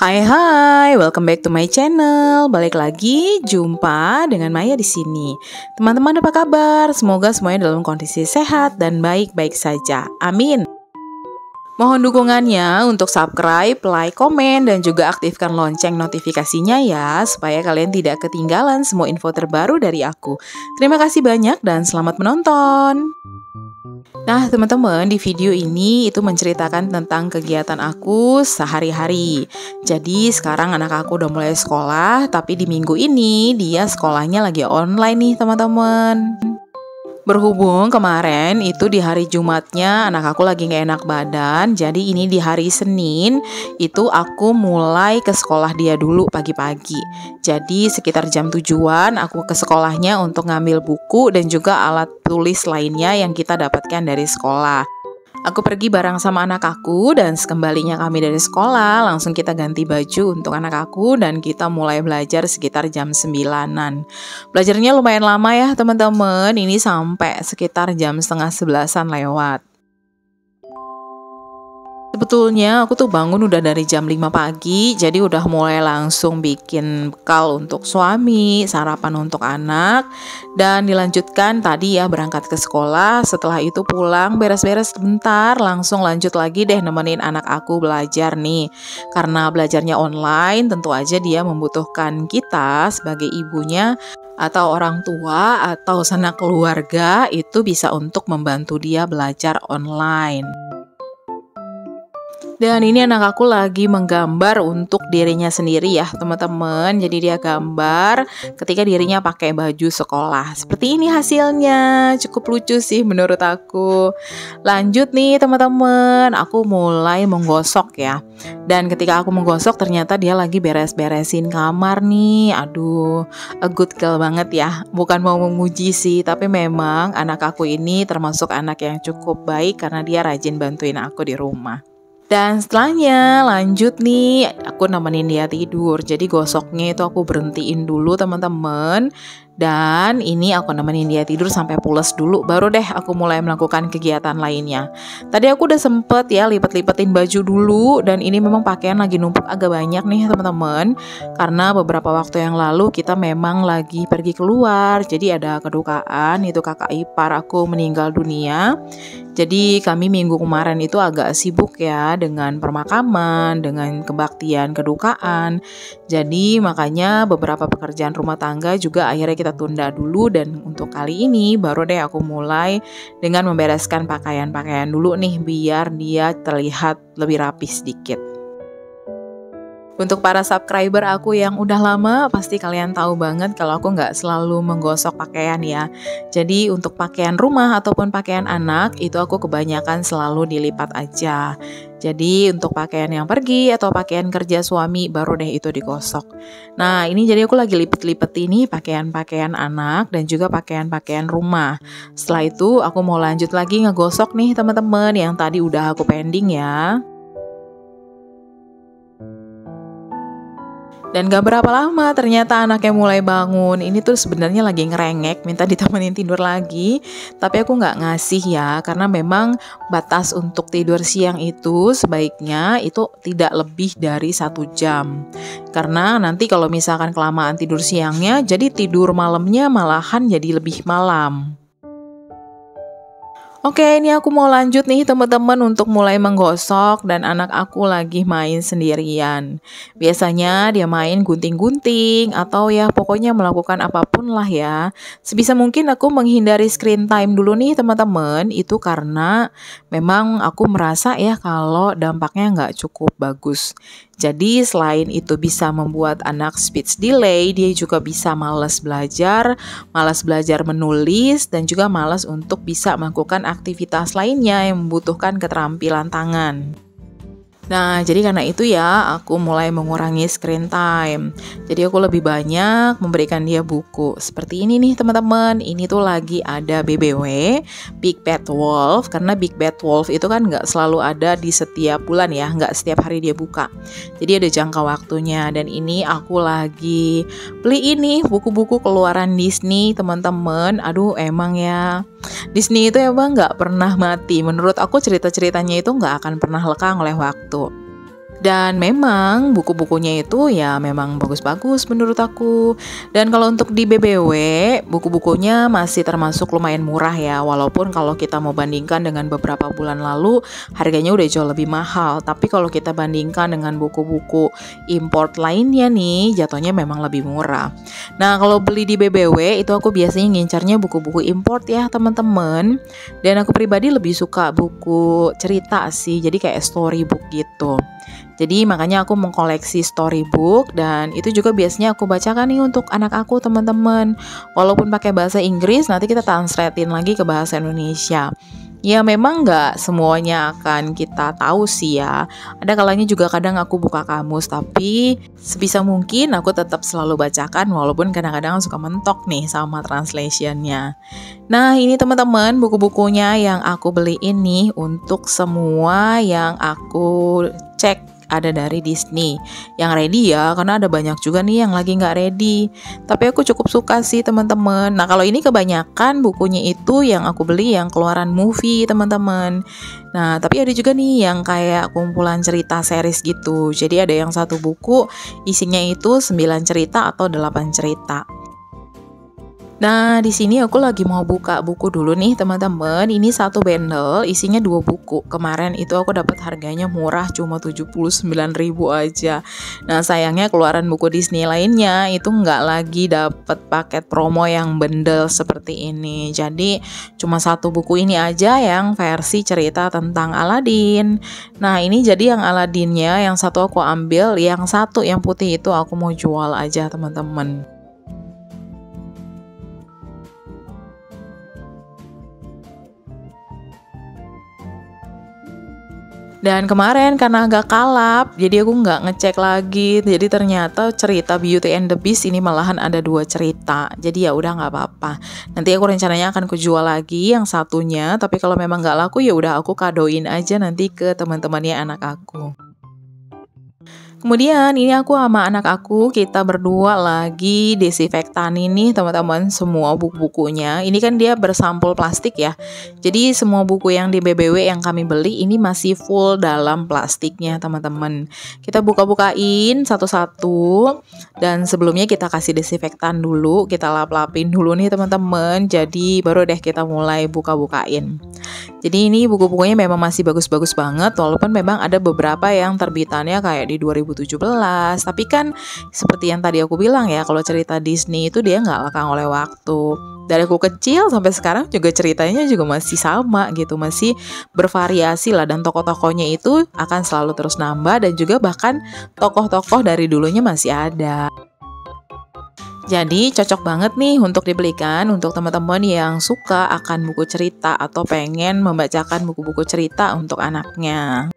Hai, welcome back to my channel. Balik lagi, jumpa dengan Maya di sini. Teman-teman apa kabar? Semoga semuanya dalam kondisi sehat dan baik-baik saja. Amin. Mohon dukungannya untuk subscribe, like, komen, dan juga aktifkan lonceng notifikasinya ya, supaya kalian tidak ketinggalan semua info terbaru dari aku. Terima kasih banyak dan selamat menonton. Nah teman-teman, di video ini itu menceritakan tentang kegiatan aku sehari-hari. Jadi sekarang anak aku udah mulai sekolah, tapi di minggu ini dia sekolahnya lagi online nih teman-teman. Berhubung kemarin itu di hari Jumatnya anak aku lagi gak enak badan, jadi ini di hari Senin itu aku mulai ke sekolah dia dulu pagi-pagi. Jadi sekitar jam 7-an aku ke sekolahnya untuk ngambil buku dan juga alat tulis lainnya yang kita dapatkan dari sekolah. Aku pergi bareng sama anak aku dan sekembalinya kami dari sekolah langsung kita ganti baju untuk anak aku dan kita mulai belajar sekitar jam 9-an. Belajarnya lumayan lama ya teman-teman, ini sampai sekitar jam setengah 11-an lewat. Sebetulnya aku tuh bangun udah dari jam 5 pagi, jadi udah mulai langsung bikin bekal untuk suami, sarapan untuk anak, dan dilanjutkan tadi ya berangkat ke sekolah. Setelah itu pulang, beres-beres sebentar, langsung lanjut lagi deh nemenin anak aku belajar nih. Karena belajarnya online, tentu aja dia membutuhkan kita sebagai ibunya atau orang tua atau sanak keluarga itu bisa untuk membantu dia belajar online. Dan ini anak aku lagi menggambar untuk dirinya sendiri ya teman-teman. Jadi dia gambar ketika dirinya pakai baju sekolah. Seperti ini hasilnya, cukup lucu sih menurut aku. Lanjut nih teman-teman, aku mulai menggosok ya. Dan ketika aku menggosok ternyata dia lagi beres-beresin kamar nih. Aduh, a good girl banget ya. Bukan mau memuji sih, tapi memang anak aku ini termasuk anak yang cukup baik karena dia rajin bantuin aku di rumah. Dan setelahnya lanjut nih, aku nemenin dia tidur. Jadi gosoknya itu aku berhentiin dulu teman-teman. Dan ini aku nemenin dia tidur sampai pules dulu, baru deh aku mulai melakukan kegiatan lainnya. Tadi aku udah sempet ya lipet-lipetin baju dulu, dan ini memang pakaian lagi numpuk agak banyak nih teman-teman. Karena beberapa waktu yang lalu kita memang lagi pergi keluar, jadi ada kedukaan, itu kakak ipar aku meninggal dunia. Jadi kami minggu kemarin itu agak sibuk ya dengan permakaman, dengan kebaktian kedukaan. Jadi makanya beberapa pekerjaan rumah tangga juga akhirnya kita tunda dulu, dan untuk kali ini baru deh aku mulai dengan membereskan pakaian-pakaian dulu nih biar dia terlihat lebih rapi sedikit. Untuk para subscriber aku yang udah lama, pasti kalian tahu banget kalau aku nggak selalu menggosok pakaian ya. Jadi untuk pakaian rumah ataupun pakaian anak, itu aku kebanyakan selalu dilipat aja. Jadi untuk pakaian yang pergi atau pakaian kerja suami, baru deh itu digosok. Nah ini jadi aku lagi lipet-lipet ini pakaian-pakaian anak dan juga pakaian-pakaian rumah. Setelah itu aku mau lanjut lagi ngegosok nih teman-teman yang tadi udah aku pending ya. Dan gak berapa lama ternyata anaknya mulai bangun. Ini tuh sebenarnya lagi ngerengek, minta ditemenin tidur lagi. Tapi aku gak ngasih ya, karena memang batas untuk tidur siang itu sebaiknya itu tidak lebih dari 1 jam. Karena nanti kalau misalkan kelamaan tidur siangnya, jadi tidur malamnya malahan jadi lebih malam. Oke, ini aku mau lanjut nih teman-teman untuk mulai menggosok, dan anak aku lagi main sendirian. Biasanya dia main gunting-gunting atau ya pokoknya melakukan apapun lah ya. Sebisa mungkin aku menghindari screen time dulu nih teman-teman, itu karena memang aku merasa ya kalau dampaknya nggak cukup bagus. Jadi selain itu bisa membuat anak speech delay, dia juga bisa malas belajar menulis, dan juga malas untuk bisa melakukan aktivitas lainnya yang membutuhkan keterampilan tangan. Nah, jadi karena itu ya, aku mulai mengurangi screen time. Jadi aku lebih banyak memberikan dia buku. Seperti ini nih teman-teman, ini tuh lagi ada BBW, Big Bad Wolf. Karena Big Bad Wolf itu kan nggak selalu ada di setiap bulan ya, nggak setiap hari dia buka. Jadi ada jangka waktunya, dan ini aku lagi beli ini, buku-buku keluaran Disney teman-teman. Aduh, emang ya, Disney itu emang nggak pernah mati. Menurut aku cerita-ceritanya itu nggak akan pernah lekang oleh waktu. Dan memang buku-bukunya itu ya memang bagus-bagus menurut aku. Dan kalau untuk di BBW, buku-bukunya masih termasuk lumayan murah ya. Walaupun kalau kita mau bandingkan dengan beberapa bulan lalu, harganya udah jauh lebih mahal. Tapi kalau kita bandingkan dengan buku-buku import lainnya nih, jatuhnya memang lebih murah. Nah, kalau beli di BBW itu aku biasanya ngincarnya buku-buku import ya teman-teman. Dan aku pribadi lebih suka buku cerita sih, jadi kayak storybook gitu. Jadi makanya aku mengkoleksi storybook dan itu juga biasanya aku bacakan nih untuk anak aku teman-teman. Walaupun pakai bahasa Inggris, nanti kita translatein lagi ke bahasa Indonesia. Ya memang nggak semuanya akan kita tahu sih ya. Ada kalanya juga kadang aku buka kamus, tapi sebisa mungkin aku tetap selalu bacakan walaupun kadang-kadang suka mentok nih sama translationnya. Nah ini teman-teman buku-bukunya yang aku beli ini untuk semua yang aku cek ada dari Disney yang ready ya, karena ada banyak juga nih yang lagi nggak ready. Tapi aku cukup suka sih teman-teman. Nah kalau ini kebanyakan bukunya itu yang aku beli yang keluaran movie teman-teman. Nah tapi ada juga nih yang kayak kumpulan cerita series gitu. Jadi ada yang satu buku isinya itu 9 cerita atau 8 cerita. Nah, di sini aku lagi mau buka buku dulu nih, teman-teman. Ini satu bundle, isinya 2 buku. Kemarin itu aku dapat harganya murah, cuma 79.000 aja. Nah, sayangnya keluaran buku Disney lainnya itu nggak lagi dapat paket promo yang bundle seperti ini. Jadi, cuma satu buku ini aja yang versi cerita tentang Aladin. Nah, ini jadi yang Aladinnya, yang satu aku ambil, yang satu yang putih itu aku mau jual aja, teman-teman. Dan kemarin karena agak kalap, jadi aku nggak ngecek lagi. Jadi ternyata cerita Beauty and the Beast ini malahan ada 2 cerita. Jadi ya udah nggak apa-apa. Nanti aku rencananya akan kujual lagi yang satunya. Tapi kalau memang nggak laku ya udah aku kadoin aja nanti ke teman-temannya anak aku. Kemudian ini aku sama anak aku, kita berdua lagi desinfektan ini teman-teman semua buku-bukunya. Ini kan dia bersampul plastik ya. Jadi semua buku yang di BBW yang kami beli ini masih full dalam plastiknya teman-teman. Kita buka-bukain satu-satu dan sebelumnya kita kasih desinfektan dulu, kita lap-lapin dulu nih teman-teman. Jadi baru deh kita mulai buka-bukain. Jadi ini buku-bukunya memang masih bagus-bagus banget walaupun memang ada beberapa yang terbitannya kayak di 2017. Tapi kan seperti yang tadi aku bilang ya, kalau cerita Disney itu dia nggak lekang oleh waktu. Dari aku kecil sampai sekarang juga ceritanya juga masih sama gitu, masih bervariasi lah, dan tokoh-tokohnya itu akan selalu terus nambah dan juga bahkan tokoh-tokoh dari dulunya masih ada. Jadi cocok banget nih untuk dibelikan untuk teman-teman yang suka akan buku cerita atau pengen membacakan buku-buku cerita untuk anaknya.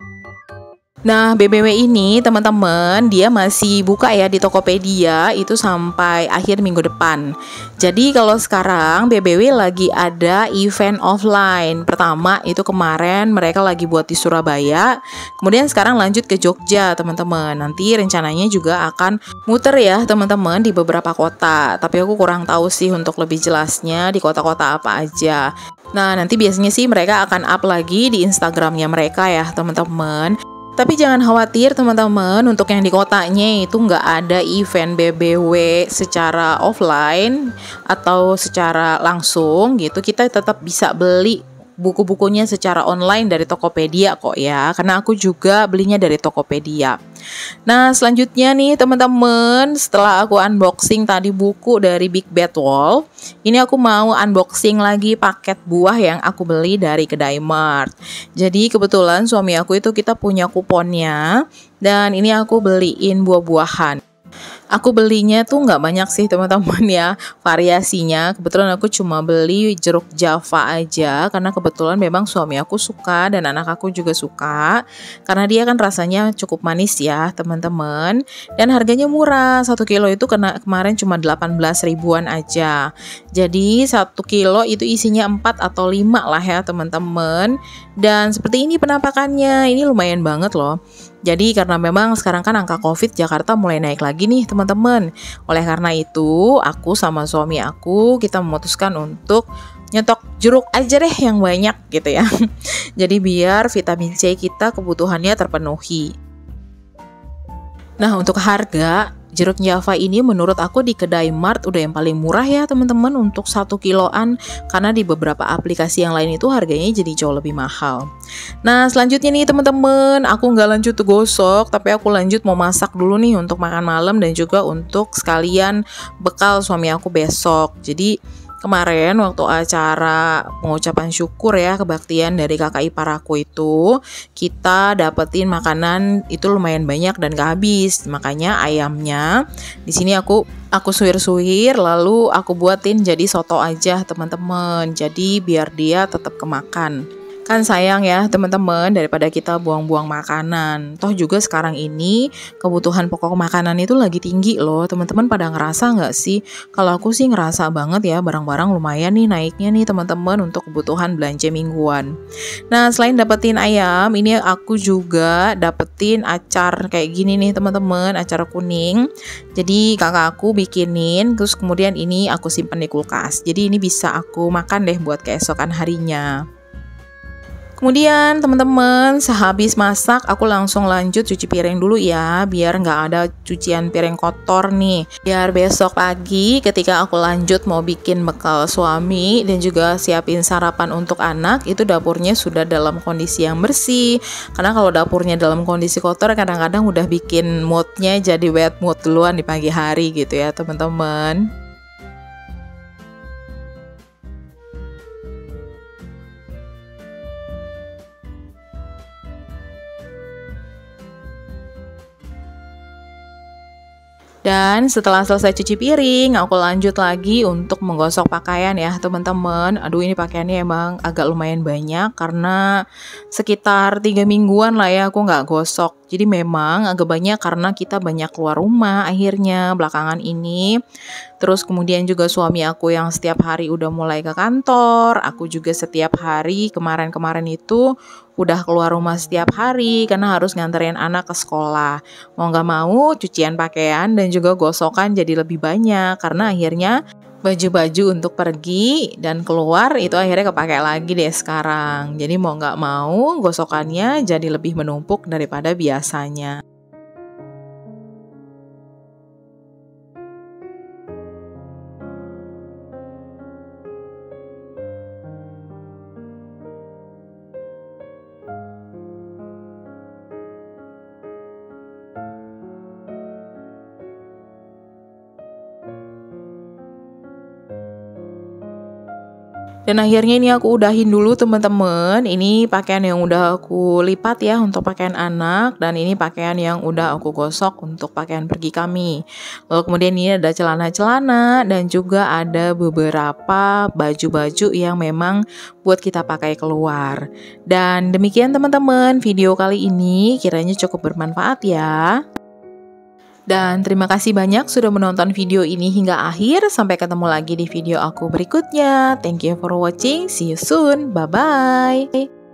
Nah, BBW ini teman-teman dia masih buka ya di Tokopedia itu sampai akhir minggu depan. Jadi kalau sekarang BBW lagi ada event offline. Pertama itu kemarin mereka lagi buat di Surabaya. Kemudian sekarang lanjut ke Jogja teman-teman. Nanti rencananya juga akan muter ya teman-teman di beberapa kota. Tapi aku kurang tahu sih untuk lebih jelasnya di kota-kota apa aja. Nah, nanti biasanya sih mereka akan up lagi di Instagramnya mereka ya teman-teman. Tapi jangan khawatir teman-teman, untuk yang di kotanya itu nggak ada event BBW secara offline atau secara langsung gitu. Kita tetap bisa beli buku-bukunya secara online dari Tokopedia kok ya, karena aku juga belinya dari Tokopedia. Nah selanjutnya nih teman-teman, setelah aku unboxing tadi buku dari Big Bad Wolf, ini aku mau unboxing lagi paket buah yang aku beli dari kedai Mart. Jadi kebetulan suami aku itu kita punya kuponnya, dan ini aku beliin buah-buahan. Aku belinya tuh nggak banyak sih teman-teman ya variasinya. Kebetulan aku cuma beli jeruk Java aja karena kebetulan memang suami aku suka dan anak aku juga suka. Karena dia kan rasanya cukup manis ya teman-teman. Dan harganya murah, 1 kilo itu kemarin cuma 18 ribuan aja. Jadi 1 kilo itu isinya 4 atau 5 lah ya teman-teman. Dan seperti ini penampakannya, ini lumayan banget loh. Jadi karena memang sekarang kan angka COVID Jakarta mulai naik lagi nih teman-teman. Oleh karena itu aku sama suami aku kita memutuskan untuk nyetok jeruk aja deh yang banyak gitu ya. Jadi biar vitamin C kita kebutuhannya terpenuhi. Nah, untuk harga jeruk Java ini menurut aku di kedai Mart udah yang paling murah ya teman-teman untuk 1 kiloan, karena di beberapa aplikasi yang lain itu harganya jadi jauh lebih mahal. Nah, selanjutnya nih teman-teman, aku nggak lanjut gosok, tapi aku lanjut mau masak dulu nih untuk makan malam dan juga untuk sekalian bekal suami aku besok. Jadi kemarin waktu acara pengucapan syukur ya kebaktian dari kakak ipar aku itu, kita dapetin makanan itu lumayan banyak dan gak habis. Makanya ayamnya di sini aku suwir-suwir, lalu aku buatin jadi soto aja teman-teman. Jadi biar dia tetap kemakan. Kan sayang ya teman-teman, daripada kita buang-buang makanan. Toh juga sekarang ini kebutuhan pokok makanan itu lagi tinggi loh. Teman-teman pada ngerasa nggak sih? Kalau aku sih ngerasa banget ya, barang-barang lumayan nih naiknya nih teman-teman untuk kebutuhan belanja mingguan. Nah, selain dapetin ayam, ini aku juga dapetin acar kayak gini nih teman-teman, acar kuning. Jadi kakak aku bikinin, terus kemudian ini aku simpan di kulkas. Jadi ini bisa aku makan deh buat keesokan harinya. Kemudian teman-teman, sehabis masak aku langsung lanjut cuci piring dulu ya, biar nggak ada cucian piring kotor nih. Biar besok pagi ketika aku lanjut mau bikin bekal suami dan juga siapin sarapan untuk anak, itu dapurnya sudah dalam kondisi yang bersih. Karena kalau dapurnya dalam kondisi kotor kadang-kadang udah bikin moodnya jadi wet mood duluan di pagi hari gitu ya teman-teman. Dan setelah selesai cuci piring, aku lanjut lagi untuk menggosok pakaian ya teman-teman. Aduh, ini pakaiannya emang agak lumayan banyak karena sekitar 3 mingguan lah ya aku nggak gosok. Jadi memang agak banyak karena kita banyak keluar rumah akhirnya belakangan ini. Terus kemudian juga suami aku yang setiap hari udah mulai ke kantor. Aku juga setiap hari kemarin-kemarin itu udah keluar rumah setiap hari karena harus nganterin anak ke sekolah. Mau nggak mau cucian pakaian dan juga gosokan jadi lebih banyak karena akhirnya baju-baju untuk pergi dan keluar itu akhirnya kepakai lagi deh sekarang. Jadi mau nggak mau gosokannya jadi lebih menumpuk daripada biasanya. Dan akhirnya ini aku udahin dulu teman-teman. Ini pakaian yang udah aku lipat ya untuk pakaian anak, dan ini pakaian yang udah aku gosok untuk pakaian pergi kami. Lalu kemudian ini ada celana-celana dan juga ada beberapa baju-baju yang memang buat kita pakai keluar. Dan demikian teman-teman, video kali ini kiranya cukup bermanfaat ya. Dan terima kasih banyak sudah menonton video ini hingga akhir. Sampai ketemu lagi di video aku berikutnya. Thank you for watching. See you soon. Bye-bye.